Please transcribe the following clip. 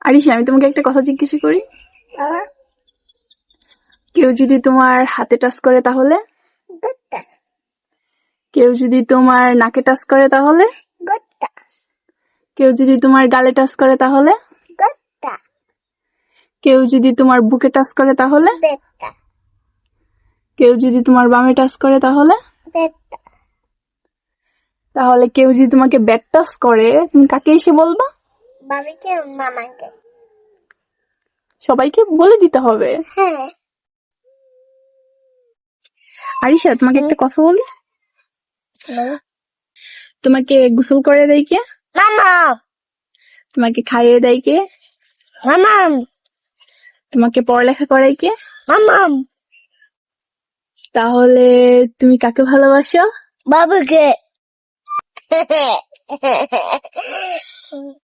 আরিশা, আমি তোমাকে একটা কথা জিজ্ঞাসা করি। কেউ যদি তোমার হাতে টাচ করে তাহলে? কেউ যদি তোমার নাকে টাচ করে তাহলে? কেউ যদি তোমার গালে টাচ করে তাহলে? কেউ যদি তোমার বুকে টাচ করে তাহলে? কেউ যদি তোমার বামে টাচ করে তাহলে? তাহলে কেউ যদি তোমাকে ব্যাড টাচ করে, তুমি কাকে এসে বলবা? বাবাকে, মামাকে। সবাইকে বলে দিতে হবে। হ্যাঁ। আরিশা, তোমাকে একটা কথা বলি। তোমাকে গোসল করে দেয় কে? মামা, তোমাকে খাইয়ে দেয় কে? মামা, তোমাকে পড়ালেখা করায় কে? মামা, তাহলে তুমি কাকে ভালোবাসো? বাবাকে।